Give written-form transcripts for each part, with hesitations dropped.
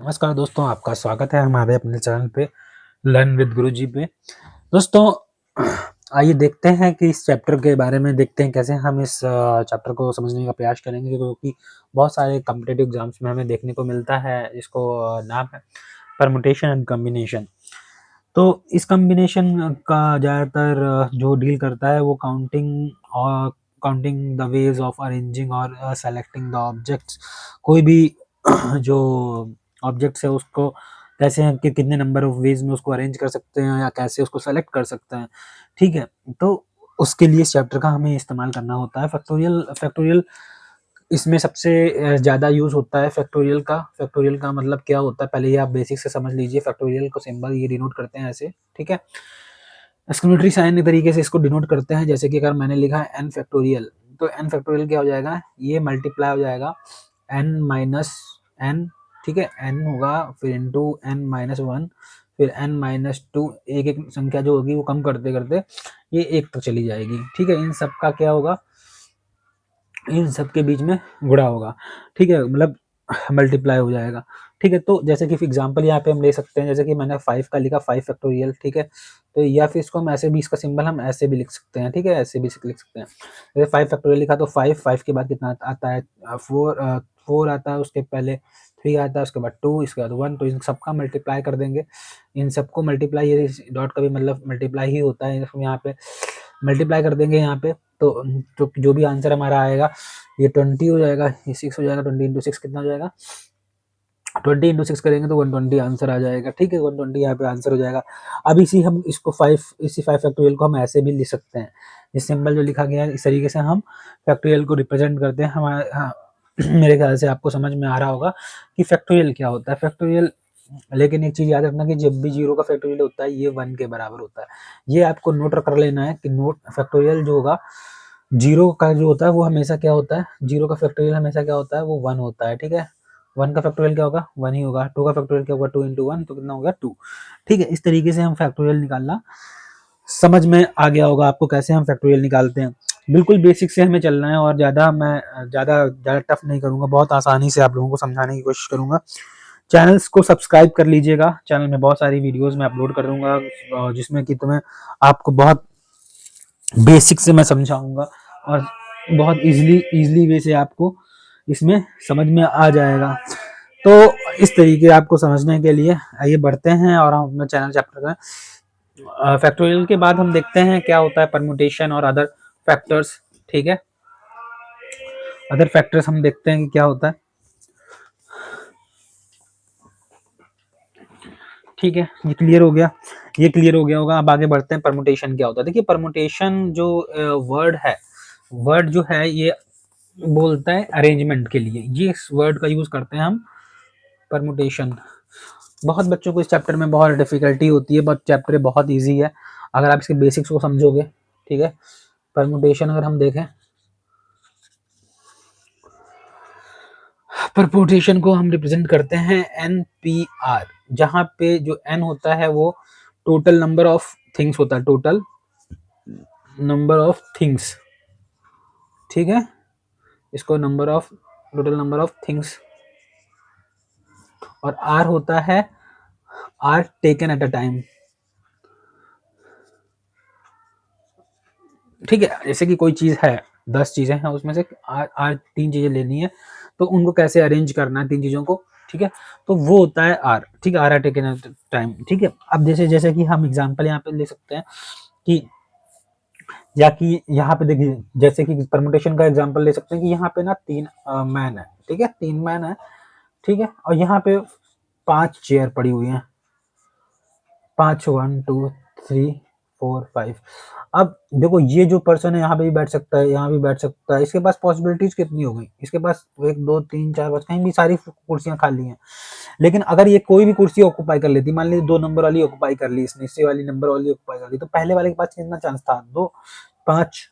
नमस्कार दोस्तों, आपका स्वागत है हमारे अपने चैनल पे लर्न विद गुरुजी पे। दोस्तों आइए देखते हैं कि इस चैप्टर के बारे में देखते हैं कैसे हम इस चैप्टर को समझने का प्रयास करेंगे, क्योंकि बहुत सारे कॉम्पिटिटिव एग्जाम्स में हमें देखने को मिलता है। इसको नाम है परमुटेशन एंड कॉम्बिनेशन। तो इस कॉम्बिनेशन का ज़्यादातर जो डील करता है वो counting the ways of arranging और सेलेक्टिंग द ऑब्जेक्ट्स। कोई भी जो ऑब्जेक्ट्स है उसको कैसे हैं कि कितने नंबर ऑफ वेज में उसको अरेंज कर सकते हैं या कैसे उसको सेलेक्ट कर सकते हैं। ठीक है, तो उसके लिए इस चैप्टर का हमें इस्तेमाल करना होता है फैक्टोरियल। फैक्टोरियल इसमें सबसे ज़्यादा यूज़ होता है फैक्टोरियल का। फैक्टोरियल का मतलब क्या होता है, पहले ये आप बेसिक से समझ लीजिए। फैक्टोरियल को सिंबल ये डिनोट करते हैं ऐसे, ठीक है। एक्सक्लेमेटरी साइन तरीके से इसको डिनोट करते हैं, जैसे कि अगर मैंने लिखा है एन फैक्टोरियल, तो एन फैक्टोरियल क्या हो जाएगा, ये मल्टीप्लाई हो जाएगा एन माइनस एन, ठीक है। एन होगा फिर इंटू एन माइनस वन, फिर एन माइनस टू। एक एक संख्या जो होगी वो कम करते करते ये एक तक चली जाएगी, ठीक है। इन सब का क्या होगा, इन सब के बीच में गुणा होगा, ठीक है, मतलब मल्टीप्लाई हो जाएगा, ठीक है। तो जैसे कि एग्जांपल यहाँ पे हम ले सकते हैं, जैसे कि मैंने 5 का लिखा 5 फैक्टोरियल, ठीक है। तो या फिर इसको हम ऐसे भी, इसका सिंबल हम ऐसे भी लिख सकते हैं, ठीक है, ऐसे भी लिख सकते हैं। जैसे 5 फैक्टोरियल लिखा तो 5 के बाद कितना आता है, 4 आता है, उसके पहले 3 आता है, उसके बाद 2, इसके बाद 1। तो इन सबका मल्टीप्लाई कर देंगे, इन सबको मल्टीप्लाई, ये डॉट का भी मतलब मल्टीप्लाई ही होता है, यहाँ पे मल्टीप्लाई कर देंगे यहाँ पे। तो जो भी आंसर हमारा आएगा ये 20 हो जाएगा, ये 6 हो जाएगा। 20 इंटू 6 कितना हो जाएगा, 20 इंटू 6 करेंगे तो 120 आंसर आ जाएगा, ठीक है। 120 यहाँ पे आंसर हो जाएगा। अब इसी 5 फैक्टोरियल को हम ऐसे भी लिख सकते हैं। ये सिंबल जो लिखा गया है इस तरीके से हम फैक्टोरियल को रिप्रेजेंट करते हैं। हमारे मेरे ख्याल से आपको समझ में आ रहा होगा कि फैक्टोरियल क्या होता है। फैक्टोरियल, लेकिन एक चीज याद रखना कि जब भी 0 का फैक्टोरियल होता है ये 1 के बराबर होता है। ये आपको नोट कर लेना है कि नोट फैक्टोरियल जो होगा, 0 का जो होता है वो हमेशा क्या होता है, 0 का फैक्टोरियल हमेशा क्या होता है, वो 1 होता है, ठीक है। 1 का फैक्टोरियल क्या होगा, 1 ही होगा। 2 का फैक्टोरियल क्या होगा, 2 इंटू 1, तो कितना हो गया 2, ठीक है। इस तरीके से हम फैक्टोरियल निकालना, समझ में आ गया होगा आपको कैसे हम फैक्टोरियल निकालते हैं। बिल्कुल बेसिक से हमें चलना है और ज़्यादा टफ नहीं करूंगा, बहुत आसानी से आप लोगों को समझाने की कोशिश करूंगा। चैनल्स को सब्सक्राइब कर लीजिएगा, चैनल में बहुत सारी वीडियोस मैं अपलोड कर दूंगा जिसमें कि तुम्हें आपको बहुत बेसिक से मैं समझाऊंगा और बहुत इजीली वे से आपको इसमें समझ में आ जाएगा। तो इस तरीके आपको समझने के लिए आइए बढ़ते हैं और हम अपने चैनल चैप्टर में फैक्टोरियल के बाद हम देखते हैं क्या होता है परम्यूटेशन और अदर फैक्टर्स, ठीक है। अदर फैक्टर्स हम देखते हैं कि क्या होता है, ठीक है। ये क्लियर हो गया, ये क्लियर हो गया होगा। अब आगे बढ़ते हैं, परमुटेशन क्या होता है। देखिए परमुटेशन जो वर्ड है, वर्ड जो है ये बोलता है अरेंजमेंट के लिए, ये इस वर्ड का यूज करते हैं हम, परमुटेशन। बहुत बच्चों को इस चैप्टर में बहुत डिफिकल्टी होती है, बट चैप्टर बहुत इजी है अगर आप इसके बेसिक्स को समझोगे, ठीक है। परमुटेशन अगर हम देखें, परमुटेशन को हम रिप्रेजेंट करते हैं NPR, जहां पे जो n होता है वो टोटल नंबर ऑफ थिंग्स होता है, टोटल नंबर ऑफ थिंग्स, ठीक है। इसको टोटल नंबर ऑफ थिंग्स, और R होता है R taken at a time, ठीक है। जैसे कि कोई चीज है, 10 चीजें हैं, उसमें से आर 3 चीजें लेनी है, तो उनको कैसे अरेंज करना है 3 चीजों को, ठीक है। तो वो होता है आर, ठीक है, आर टेकन एट टाइम, ठीक है। अब जैसे जैसे कि हम एग्जांपल यहाँ पे ले सकते हैं कि, या कि यहाँ पे देखिए, जैसे कि परमुटेशन का एग्जांपल ले सकते हैं कि यहाँ पे ना 3 मैन है, ठीक है, 3 मैन है, ठीक है। और यहाँ पे 5 चेयर पड़ी हुई हैं, 5, 1 2 3 4 5। अब देखो ये जो पर्सन है यहाँ पे भी बैठ सकता है, यहाँ भी बैठ सकता है, इसके पास पॉसिबिलिटीज कितनी हो गई, इसके पास 1 2 3 4 5, कहीं भी सारी कुर्सियां खाली हैं। लेकिन अगर ये कोई भी कुर्सी ऑक्यूपाई कर लेती, मान लीजिए 2 नंबर वाली ऑक्यूपाई कर ली इसने, इससे वाली नंबर वाली ऑक्यूपाई कर ली, तो पहले वाले के पास कितना चांस था, 2 5।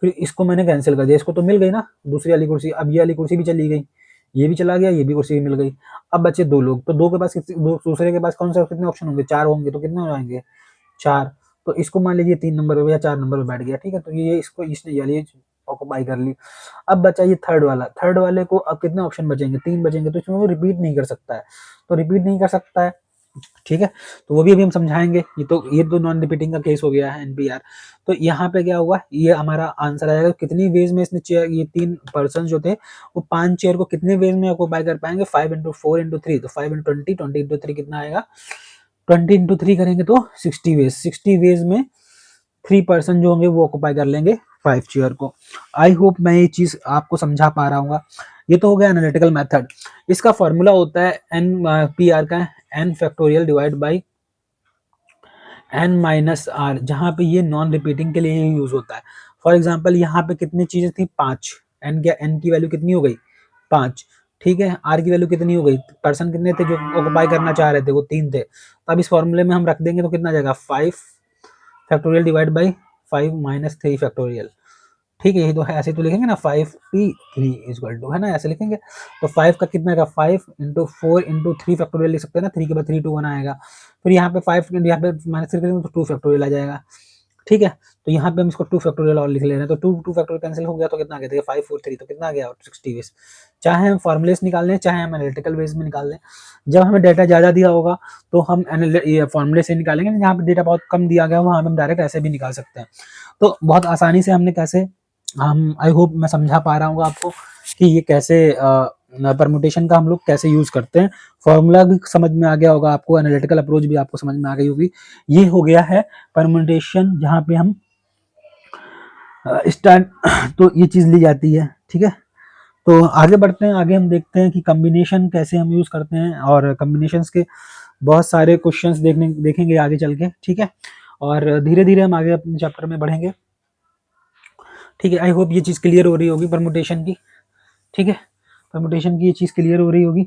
फिर इसको मैंने कैंसिल कर दिया, इसको तो मिल गई ना दूसरी वाली कुर्सी, अब ये वाली कुर्सी भी चली गई, ये भी चला गया, ये भी कुर्सी भी मिल गई। अब बचे 2 लोग, तो दो के पास दूसरे के पास कौन सा कितने ऑप्शन होंगे, 4 होंगे, तो कितने हो जाएंगे 4। तो इसको मान लीजिए 3 नंबर पे या 4 नंबर पे बैठ गया, ठीक है। तो ये इसको इसने ये ऑक्युपाई कर ली। अब बचा ये थर्ड वाला, थर्ड वाले को अब कितने ऑप्शन बचेंगे, 3 बचेंगे, तो इसमें वो रिपीट नहीं कर सकता है, तो रिपीट नहीं कर सकता है, ठीक है। तो वो भी अभी हम समझाएंगे। ये तो नॉन रिपीटिंग का केस हो गया है एनपीआर। तो यहाँ पे क्या हुआ, ये हमारा आंसर आएगा कितनी वेज में इसने चेयर, ये 3 पर्सन जो थे वो 5 चेयर को कितने वेज में ऑक्युपाई कर पाएंगे, 5 इंटू 4 इंटू 3, तो 5 इंटू 20, 20 इंटू 3 कितना आएगा, 20 इंटू 3 करेंगे तो 60 वेज, 60 वेज में 3 पर्सन जो होंगे वो ऑक्युपाई कर लेंगे 5 चेयर को। आई होप मैं ये चीज आपको समझा पा रहा हूँ। ये तो हो गया एनालिटिकल मेथड। इसका फॉर्मूला होता है एन पी आर का N factorial divide by N minus R, जहाँ पे ये नॉन रिपीटिंग के लिए यूज होता है। फॉर एग्जाम्पल यहाँ पे कितनी चीजें थी, 5, एन क्या, एन की वैल्यू कितनी हो गई 5, ठीक है। आर की वैल्यू कितनी हो गई, पर्सन कितने थे जो ऑक्युपाई करना चाह रहे थे, वो 3 थे। तो अब इस फॉर्मूले में हम रख देंगे तो कितना आ जाएगा, 5 factorial divide by 5 minus 3 factorial, ठीक है। ये तो है, ऐसे तो लिखेंगे ना, 5p3 इक्वल टू, है ना, ऐसे लिखेंगे। तो 5 का कितना आएगा, 5 इंटू 4 इंटू 3 फैक्टोरियल लिख सकते हैं ना, 3 के बाद 3 2 1 आएगा। फिर यहाँ पे 5 यहाँ पे माइनस 3 करेंगे तो 2 फैक्टोरियल आ जाएगा, ठीक है। तो यहाँ पे हम इसको 2 फैक्टोरियल और लिख ले रहे हैं, तो 2 फैक्टोरियल कैंसिल हो गया, तो कितना आ गया, 5 4 3, तो कितना आ गया 60 वेज। चाहे हम फॉर्मुले से निकाल लें, चाहे हम एनालिटिकल वेज में निकाल लें। जब हमें डाटा ज़्यादा दिया होगा तो हम फॉर्मुले से निकालेंगे, जहाँ पे डेटा बहुत कम दिया गया वहाँ हम डायरेक्ट ऐसे भी निकाल सकते हैं। तो बहुत आसानी से हमने कैसे, हम आई होप मैं समझा पा रहा हूँ आपको कि ये कैसे परमुटेशन का हम लोग कैसे यूज करते हैं। फॉर्मूला भी समझ में आ गया होगा आपको, एनालिटिकल अप्रोच भी आपको समझ में आ गई होगी। ये हो गया है परमुटेशन, जहाँ पे हम स्टार्ट तो ये चीज ली जाती है, ठीक है। तो आगे बढ़ते हैं, आगे हम देखते हैं कि कम्बिनेशन कैसे हम यूज करते हैं, और कम्बिनेशंस के बहुत सारे क्वेश्चंस देखेंगे आगे चल के, ठीक है। और धीरे धीरे हम आगे अपने चैप्टर में बढ़ेंगे, ठीक है। आई होप ये चीज़ क्लियर हो रही होगी परमुटेशन की, ठीक है। परमुटेशन की ये चीज़ क्लियर हो रही होगी।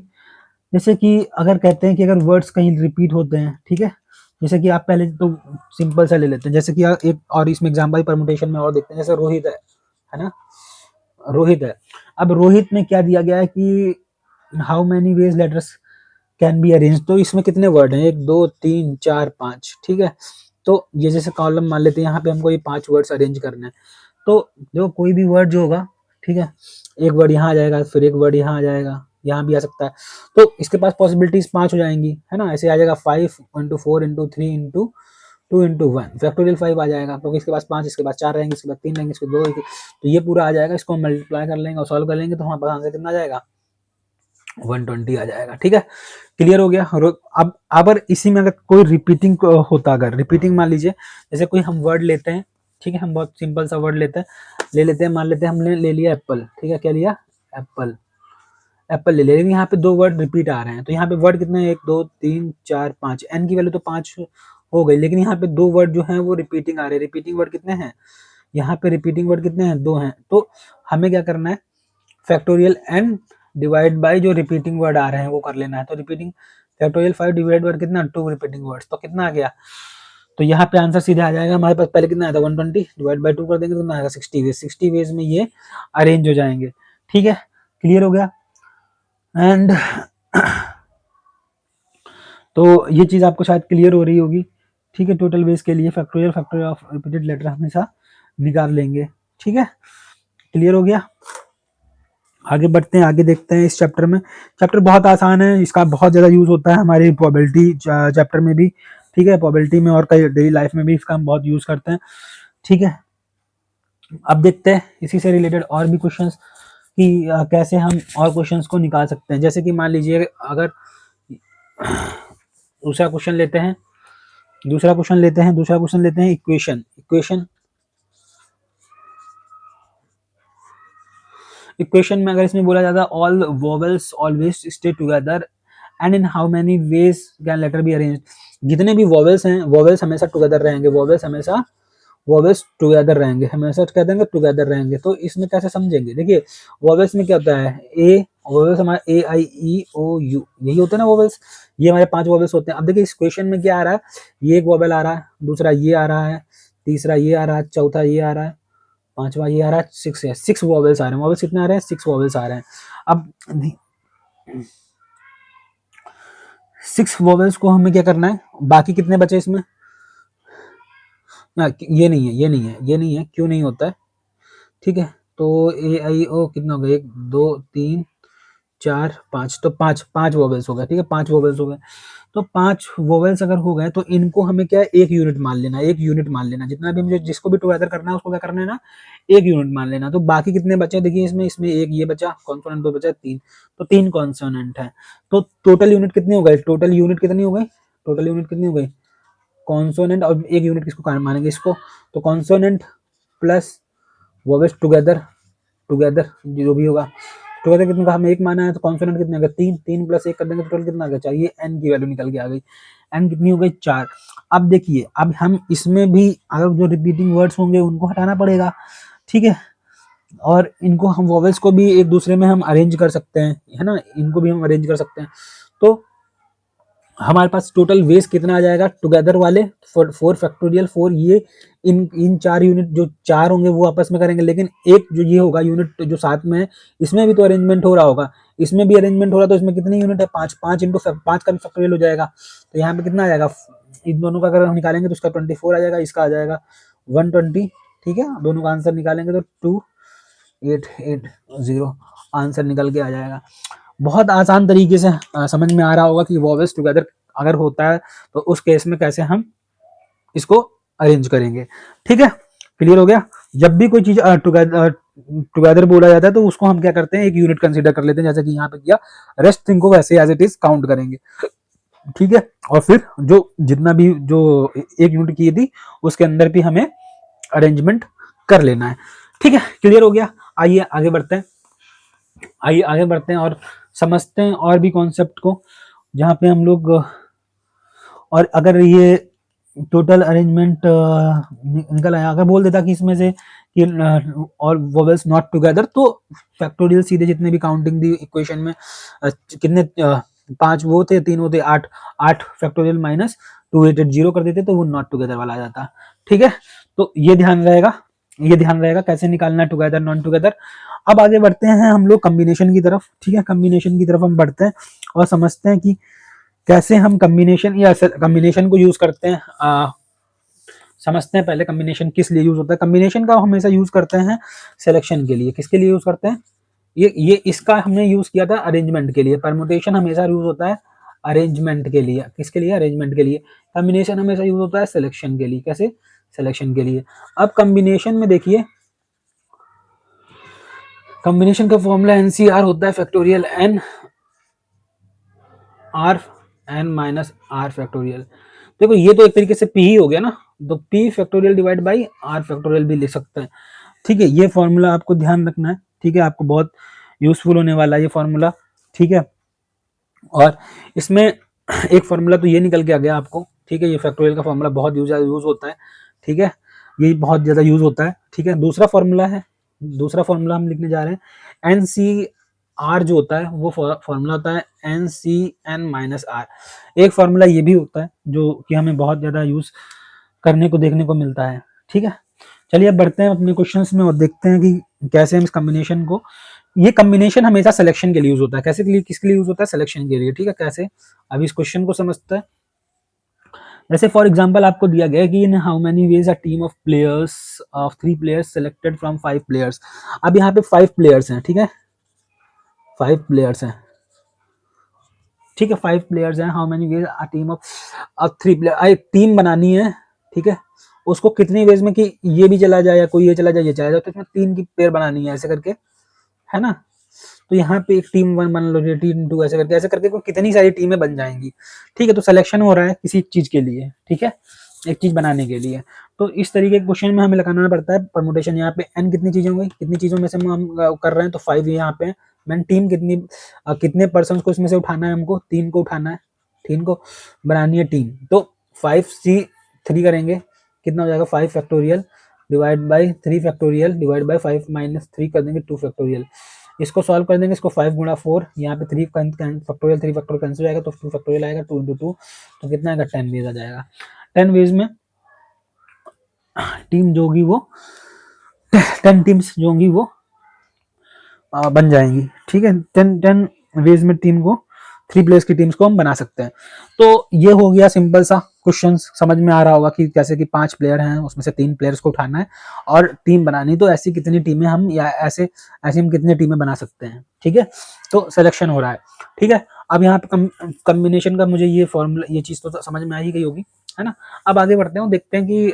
जैसे कि अगर कहते हैं कि अगर वर्ड्स कहीं रिपीट होते हैं, ठीक है, जैसे कि आप पहले तो सिंपल सा ले लेते हैं, जैसे कि एक और इसमें एग्जाम्पल परमुटेशन में और देखते हैं, जैसे रोहित है ना, रोहित है। अब रोहित में क्या दिया गया है कि how many veg letters can be arrange, तो इसमें कितने वर्ड हैं, 1 2 3 4 5, ठीक है। तो ये जैसे कॉलम मान लेते हैं, यहाँ पे हमको ये 5 वर्ड्स अरेंज करने हैं। तो जो कोई भी वर्ड जो होगा, ठीक है, एक वर्ड यहाँ आ जाएगा, फिर एक वर्ड यहाँ आ जाएगा, यहाँ भी आ सकता है। तो इसके पास पॉसिबिलिटीज 5 हो जाएंगी, है ना, ऐसे आ जाएगा 5 into 4 into 3 into 2 into 1 factorial 5 आ जाएगा, क्योंकि इसके पास 5, इसके पास 4 रहेंगे, इसके बाद 3 रहेंगे, इसके 2, तो ये पूरा आ जाएगा। इसको हम मल्टीप्लाई कर लेंगे और सॉल्व कर लेंगे तो हमारे पास आंसर कितना आ जाएगा, 120 आ जाएगा, ठीक है। क्लियर हो गया। अब अगर इसी में अगर कोई रिपीटिंग होता, अगर रिपीटिंग मान लीजिए, जैसे कोई हम वर्ड लेते हैं, ठीक है, हम बहुत सिंपल सा वर्ड ले लेते हैं, मान लेते हैं हमने ले लिया एप्पल, ठीक है, क्या लिया, एप्पल, एप्पल ले लिया, लेकिन यहाँ पे 2 वर्ड रिपीट आ रहे हैं। तो यहाँ पे वर्ड कितने हैं, 1 2 3 4 5, एन की वैल्यू तो 5 हो गई, लेकिन यहाँ पे 2 वर्ड जो हैं वो रिपीटिंग आ रहे हैं। रिपीटिंग वर्ड कितने हैं, यहाँ पे रिपीटिंग वर्ड कितने हैं, 2 हैं। तो हमें क्या करना है, फैक्टोरियल एन डिवाइड बाय जो रिपीटिंग वर्ड आ रहे हैं वो कर लेना है। तो रिपीटिंग फैक्टोरियल 5 डिवाइड बाय कितना, 2 रिपीटिंग वर्ड्स, तो कितना आ गया, तो यहाँ पे आंसर सीधे आ जाएगा हमारे पास। पहले कितना आया था, 120 डिवाइड बाय 2 कर देंगे तो कितना आएगा, 60 वेज, 60 वेज में ये अरेंज हो जाएंगे, ठीक है। क्लियर हो गया। एंड तो ये चीज आपको शायद क्लियर हो रही होगी, ठीक है। टोटल वेज के लिए फैक्टोरियल ऑफ रिपीटेड लेटर हमेशा निकाल लेंगे, ठीक है। क्लियर हो गया। आगे बढ़ते हैं, आगे देखते हैं इस चैप्टर में। चैप्टर बहुत आसान है, इसका बहुत ज़्यादा यूज़ होता है हमारी प्रोबेबिलिटी चैप्टर में भी, ठीक है, प्रोबेबिलिटी में और कई डेली लाइफ में भी इसका हम बहुत यूज़ करते हैं, ठीक है। अब देखते हैं इसी से रिलेटेड और भी क्वेश्चंस कि कैसे हम और क्वेश्चंस को निकाल सकते हैं। जैसे कि मान लीजिए अगर दूसरा क्वेश्चन लेते हैं, दूसरा क्वेश्चन लेते हैं इक्वेशन, इक्वेशन में अगर इसमें बोला जाता है all vowels always stay together and in how many veg can letter be arranged, जितने भी वोवेल्स हैं, वोवेल्स हमेशा टुगेदर रहेंगे, वोवेल्स टुगेदर रहेंगे। तो इसमें कैसे समझेंगे, देखिए वोवेल्स में क्या होता है, ए वोवेल्स हमारा ए आई ई ओ यू, यही होते हैं ना वोवेल्स, ये हमारे 5 वोवेल्स होते हैं। अब देखिए इस क्वेश्चन में क्या आ रहा है, ये एक वोवेल आ रहा है, दूसरा ये आ रहा है, तीसरा ये आ रहा है, चौथा ये आ रहा है, पांचवा ये आ रहा है, 6 है, 6 वॉवेल्स आ रहे हैं। वॉवेल्स कितने आ रहे हैं, 6 वॉवेल्स आ रहे हैं। अब 6 वॉवेल्स को हमें क्या करना है, बाकी कितने बचे इसमें ना, ये नहीं है, क्यों नहीं होता है, ठीक है। तो ए आई ओ कितना हो गया, 1 2 3 4 5, तो 5 वोवेल्स हो गए, ठीक है, 5 वोवेल्स हो गए। तो 5 वोवेल्स अगर हो गए तो इनको हमें क्या है, 1 यूनिट मान लेना, 1 यूनिट मान लेना, जितना भी मुझे जिसको भी टुगेदर करना है उसको क्या करना है ना, 1 यूनिट मान लेना। तो बाकी कितने बचे देखिए, इसमें 1 ये बचा कॉन्सोनेंट, 2 बचा 3, तो 3 कॉन्सोनेंट है। तो टोटल यूनिट कितनी हो गई, टोटल यूनिट कितनी हो गई, टोटल यूनिट कितनी हो गई, कॉन्सोनेंट और 1 यूनिट किसको मानेंगे, इसको। तो consonant plus vowels together, together जो भी होगा, टुगेदर कितने का हमें 1 माना है, तो कॉन्सोनेंट कितने आ गए, 3, 3 प्लस 1 कर देंगे तो टोटल कितना आ गया, चाहिए एन की वैल्यू निकल के आ गई, एन कितनी हो गई, 4। अब देखिए, अब हम इसमें भी अगर जो रिपीटिंग वर्ड्स होंगे उनको हटाना पड़ेगा, ठीक है, और इनको हम वोवेल्स को भी एक दूसरे में हम अरेंज कर सकते हैं, है ना, इनको भी हम अरेंज कर सकते हैं। तो हमारे पास टोटल वेज कितना आ जाएगा, टुगेदर वाले 4 फैक्टोरियल 4, ये इन 4 यूनिट जो 4 होंगे वो आपस में करेंगे, लेकिन एक जो ये होगा यूनिट जो साथ में है, इसमें भी तो अरेंजमेंट हो रहा होगा, इसमें भी अरेंजमेंट हो रहा, तो इसमें कितनी यूनिट है, 5, 5 इंटू 5 का भी फैक्टोरियल हो जाएगा। तो यहाँ पे कितना आ जाएगा, इन दोनों का अगर हम निकालेंगे तो इसका 24 आ जाएगा, इसका आ जाएगा 120, ठीक है, दोनों का आंसर निकालेंगे तो 2880 आंसर निकल के आ जाएगा। बहुत आसान तरीके से समझ में आ रहा होगा कि वोवेल्स टुगेदर अगर होता है तो उस केस में कैसे हम इसको अरेंज करेंगे, ठीक है, क्लियर हो गया। जब भी कोई चीज टुगेदर बोला जाता है तो उसको हम क्या करते हैं, एक यूनिट कंसीडर कर लेते हैं, जैसे कि यहाँ पे किया, रेस्ट थिंग को वैसे एज इट इज काउंट करेंगे, ठीक है, और फिर जो जितना भी जो एक यूनिट की थी उसके अंदर भी हमें अरेंजमेंट कर लेना है, ठीक है, क्लियर हो गया। आइए आगे बढ़ते हैं, आइए आगे बढ़ते हैं और समझते हैं और भी कॉन्सेप्ट को, जहाँ पे हम लोग, और अगर ये टोटल अरेंजमेंट निकल आया, अगर बोल देता कि इसमें से कि और वोवेल्स नॉट टुगेदर, तो फैक्टोरियल सीधे जितने भी काउंटिंग दी इक्वेशन में कितने 5 वो थे, 3 वो थे, 8, 8 फैक्टोरियल माइनस 2880 कर देते तो वो नॉट टुगेदर वाला आ जाता, ठीक है। तो ये ध्यान रहेगा, ये ध्यान रहेगा कैसे निकालना है टुगेदर नॉन टुगेदर। अब आगे बढ़ते हैं हम लोग कम्बिनेशन की तरफ, ठीक है, कम्बिनेशन की तरफ हम बढ़ते हैं और समझते हैं कि कैसे हम कम्बिनेशन या कम्बिनेशन को यूज करते हैं। समझते हैं पहले कम्बिनेशन किस लिए यूज होता है। कम्बिनेशन का हमेशा यूज करते हैं सिलेक्शन के लिए, किसके लिए यूज करते हैं, ये इसका हमने यूज किया था अरेंजमेंट के लिए। परमुटेशन हमेशा यूज होता है अरेंजमेंट के लिए, किसके लिए, अरेंजमेंट के लिए। कम्बिनेशन हमेशा यूज होता है सिलेक्शन के लिए, कैसे, सिलेक्शन के लिए। अब कम्बिनेशन में देखिए, कॉम्बिनेशन का फॉर्मूला एनसीआर होता है factorial N R N minus R factorial. देखो ये तो एक तरीके से पी ही हो गया ना, तो P factorial divide by R factorial भी लिख सकते हैं, ठीक है। ये फॉर्मूला आपको ध्यान रखना है, ठीक है, आपको बहुत यूजफुल होने वाला है ये फॉर्मूला, ठीक है। और इसमें एक फॉर्मूला तो ये निकल के आ गया आपको, ठीक है, ये फैक्टोरियल का फॉर्मूला बहुत यूज होता है, ठीक है, ये बहुत ज्यादा यूज होता है, ठीक है। दूसरा फॉर्मूला है, दूसरा फॉर्मूला हम लिखने जा रहे हैं, एन सी आर जो होता है वो फॉर्मूला होता है N C N minus R. एक फॉर्मूला ये भी होता है जो कि हमें बहुत ज्यादा यूज करने को देखने को मिलता है, ठीक है। चलिए अब बढ़ते हैं अपने क्वेश्चंस में और देखते हैं कि कैसे हम इस कम्बिनेशन को, ये कम्बिनेशन हमेशा सिलेक्शन के लिए यूज होता है, कैसे के लिए, किसके लिए यूज होता है, सिलेक्शन के लिए, ठीक है। कैसे, अभी इस क्वेश्चन को समझते हैं। जैसे फॉर एग्जांपल आपको दिया गया है कि in how many veg a team of players of 3 players selected from 5 players. अब यहाँ पे 5 प्लेयर्स हैं, ठीक है, 5 प्लेयर्स हैं, ठीक है, 5 प्लेयर्स हैं। How many veg a team of 3 player, एक टीम बनानी है, ठीक है, उसको कितनी वेज में कि ये भी चला जाए या कोई ये चला जाए ये चला जाए, तो इसमें 3 की पेयर बनानी है ऐसे करके, है ना। तो यहाँ पे एक टीम 1 बन लो, टीम 2, ऐसे करके कितनी सारी टीमें बन जाएंगी, ठीक है। तो सिलेक्शन हो रहा है किसी चीज के लिए, ठीक है, एक चीज बनाने के लिए। तो इस तरीके के क्वेश्चन में हमें लगाना पड़ता है परमुटेशन। यहाँ पे n कितनी चीजें होंगी, कितनी चीजों में से हम कर रहे हैं, तो 5 यहाँ पे। मैंने टीम कितनी कितने पर्सन को इसमें से उठाना है, हमको 3 को उठाना है, 3 को बनानी है टीम। तो 5C3 करेंगे, कितना हो जाएगा, 5 factorial divide by 3 factorial divide by 5 minus 3 कर देंगे 2 फैक्टोरियल। इसको सॉल्व कर देंगे, इसको 5 गुणा 4, यहाँ पे 3 फैक्टोरियल 3 फैक्टोरियल कैंसिल हो जाएगा, तो 2 फैक्टोरियल आएगा, 2 इंटू 2 तो कितना आएगा, 10 वेज आ जाएगा। 10 वेज में टीम जो होगी वो 10 टीम्स जो होंगी वो बन जाएंगी, ठीक है। 10 वेज में टीम को 3 प्लेयर्स की टीम्स को हम बना सकते हैं। तो ये हो गया सिंपल सा क्वेश्चन समझ में आ रहा होगा कि जैसे कि 5 प्लेयर हैं, उसमें से 3 प्लेयर्स को उठाना है और टीम बनानी, तो ऐसी कितनी टीमें हम या ऐसे ऐसे हम कितनी टीमें बना सकते हैं। ठीक है, तो सिलेक्शन हो रहा है। ठीक है, अब यहाँ पे कम्बिनेशन का मुझे ये फॉर्मूला, ये चीज तो समझ में आ ही गई होगी, है ना। अब आगे बढ़ते हैं, देखते हैं कि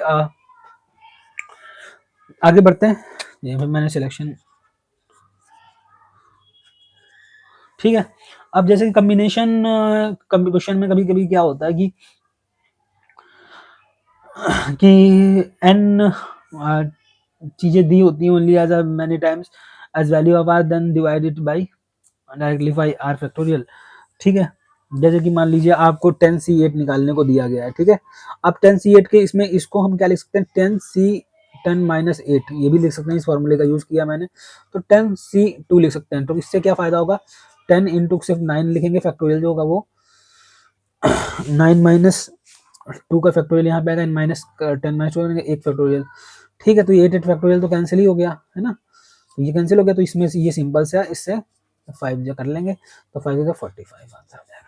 आगे बढ़ते हैं। ये मैंने सिलेक्शन, ठीक है। अब जैसे कि कम्बिनेशन क्वेश्चन में कभी कभी क्या होता है कि एन चीजें दी होती हैं only as many times as value of R then divided by directly by R factorial. ठीक है, जैसे कि मान लीजिए आपको 10C8 निकालने को दिया गया है। ठीक है, अब 10C8 के इसमें इसको हम क्या लिख सकते हैं, 10C10-8 ये भी लिख सकते हैं, इस फॉर्मूले का यूज किया मैंने, तो 10C2 लिख सकते हैं। तो इससे क्या फायदा होगा, 10 इंटू सिर्फ 9 लिखेंगे, फैक्टोरियल जो होगा वो 9 माइनस 2 का फैक्टोरियल यहाँ पे आएगा, माइनस 10-2 1 फैक्टोरियल। ठीक है, तो ये 8 फैक्टोरियल तो कैंसिल ही हो गया, है ना, तो ये कैंसिल हो गया, तो इसमें से ये सिंपल से इससे 5 जो कर लेंगे, तो 5 का 45 आंसर हो जाएगा।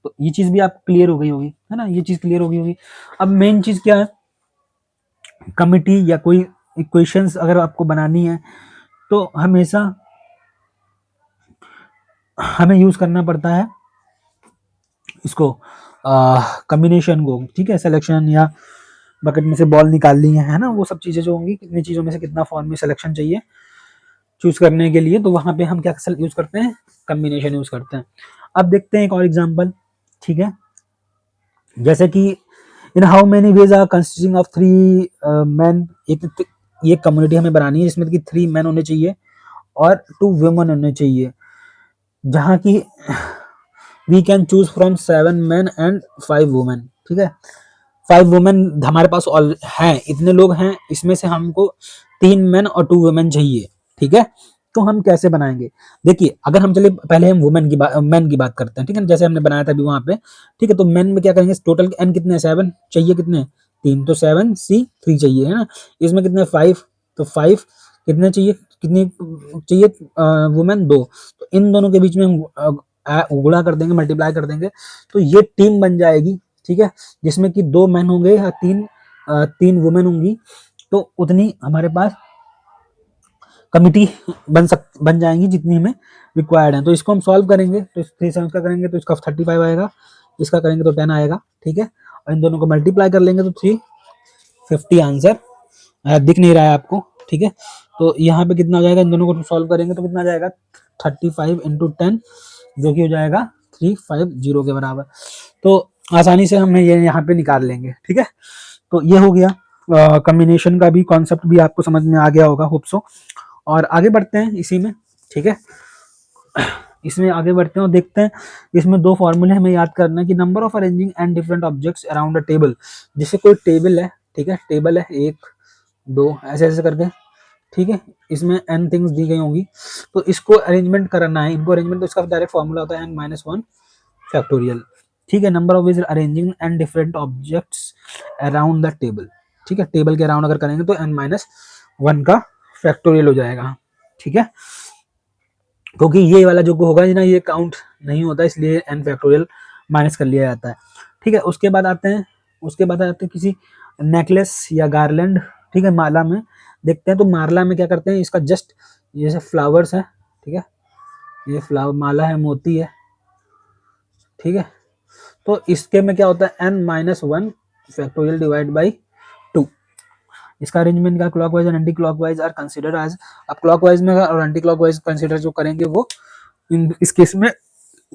तो ये चीज भी आप क्लियर हो गई होगी, है ना, ये चीज क्लियर हो गई होगी। अब मेन चीज क्या है, कमिटी या कोई इक्वेशंस अगर आपको बनानी है तो हमेशा हमें यूज करना पड़ता है इसको, कॉम्बिनेशन को। ठीक है, सिलेक्शन या बकेट में से बॉल निकालनी है ना, वो सब चीजें जो होंगी, कितनी चीजों में से कितना फॉर्म में सिलेक्शन चाहिए चूज करने के लिए, तो वहां पे हम क्या यूज करते हैं, कॉम्बिनेशन यूज करते हैं। अब देखते हैं एक और एग्जांपल। ठीक है, जैसे कि in how many ways are consisting of 3 man, ये कम्युनिटी हमें बनानी है जिसमें कि 3 मैन होने चाहिए और 2 वुमेन होने चाहिए, जहां की we can choose from 7 man and 5 women. ठीक है, 5 वुमेन हमारे पास हैं, इतने लोग हैं, इसमें से हमको 3 मैन और 2 वुमेन चाहिए। ठीक है, तो हम कैसे बनाएंगे, देखिए अगर हम चले पहले हम मैन की बात करते हैं। ठीक है, जैसे हमने बनाया था अभी वहां पे। ठीक है, तो मैन में क्या करेंगे, टोटल एन कितने, 7 चाहिए, कितने 3, तो 7C3 चाहिए, है ना। इसमें कितने 5, तो 5 कितने चाहिए, कितनी चाहिए वुमेन 2, तो इन दोनों के बीच में हम गुणा कर देंगे, मल्टीप्लाई कर देंगे, तो ये टीम बन जाएगी। ठीक है, जिसमें कि 2 मैन होंगे या 3 वुमेन होंगी, तो उतनी हमारे पास कमिटी बन जाएंगी जितनी हमें रिक्वायर्ड है। तो इसको हम सॉल्व करेंगे, तो 3 7 का करेंगे तो इसका 35 आएगा, इसका करेंगे तो 10 आएगा। ठीक है, और इन दोनों को मल्टीप्लाई कर लेंगे तो 350 आंसर दिख नहीं रहा है आपको। ठीक है, तो यहाँ पे कितना हो जाएगा, इन दोनों को सॉल्व करेंगे तो कितना आ जाएगा, 35 इंटू 10 जो कि हो जाएगा 350 के बराबर। तो आसानी से हम ये यहाँ पे निकाल लेंगे। ठीक है, तो ये हो गया कॉम्बिनेशन का भी कॉन्सेप्ट भी आपको समझ में आ गया होगा, होप सो। और आगे बढ़ते हैं इसी में। ठीक है, इसमें आगे बढ़ते हैं और देखते हैं, इसमें 2 फॉर्मूले हमें याद करना है कि number of arranging and different objects around a table. जैसे कोई टेबल है, ठीक है, टेबल है 1 2 ऐसे ऐसे करके। ठीक है, इसमें n थिंग्स दी गई होंगी, तो इसको अरेंजमेंट करना है, इनको अरेंजमेंट, तो इसका डायरेक्ट फॉर्मूला होता है n-1 फैक्टोरियल। ठीक है, number of ways arranging and different objects around the table. ठीक है, टेबल के अराउंड अगर करेंगे तो n-1 का फैक्टोरियल हो जाएगा। ठीक है, क्योंकि ये वाला जो होगा ना, ये काउंट नहीं होता, इसलिए n फैक्टोरियल माइनस कर लिया जाता है। ठीक है, उसके बाद आते हैं किसी नेकलेस या गार्लैंड। ठीक है, माला में देखते हैं, तो माला में क्या करते हैं, इसका जस्ट जैसे फ्लावर्स है। ठीक है, ये फ्लावर माला है, मोती है। ठीक है, तो इसके में क्या होता है, n-1 फैक्टोरियल डिवाइड बाई 2। इसका अरेंजमेंट का clockwise and anti clockwise are considered as, अब क्लॉकवाइज में और एंटी क्लॉकवाइज कंसीडर जो करेंगे वो इस केस में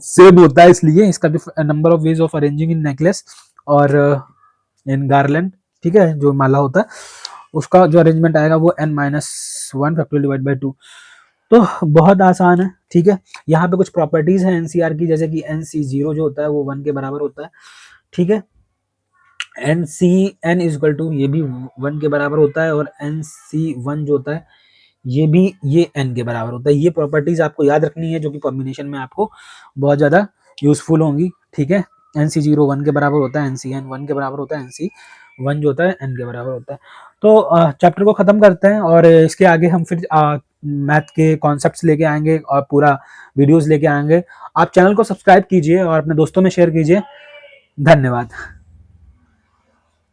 सेम होता है, इसलिए इसका number of ways of arranging in necklace और इन गार्लैंड, ठीक है, जो माला होता है, उसका जो अरेंजमेंट आएगा वो n-1 फैक्टोरियल डिवाइड बाई 2। तो बहुत आसान है। ठीक है, यहाँ पे कुछ प्रॉपर्टीज हैं एनसीआर की, जैसे कि NC0 जो होता है वो 1 के बराबर होता है। ठीक है, n इज इक्वल टू, ये भी 1 के बराबर होता है, और NC1 जो होता है ये n के बराबर होता है। ये प्रॉपर्टीज आपको याद रखनी है, जो कि कॉम्बिनेशन में आपको बहुत ज्यादा यूजफुल होंगी। ठीक है, NC0 1 के बराबर होता है, NCN 1 के बराबर होता है, NC1 जो होता है n के बराबर होता है। तो चैप्टर को खत्म करते हैं, और इसके आगे हम फिर मैथ के कॉन्सेप्ट्स लेके आएंगे और पूरा वीडियोस लेके आएंगे। आप चैनल को सब्सक्राइब कीजिए और अपने दोस्तों में शेयर कीजिए। धन्यवाद।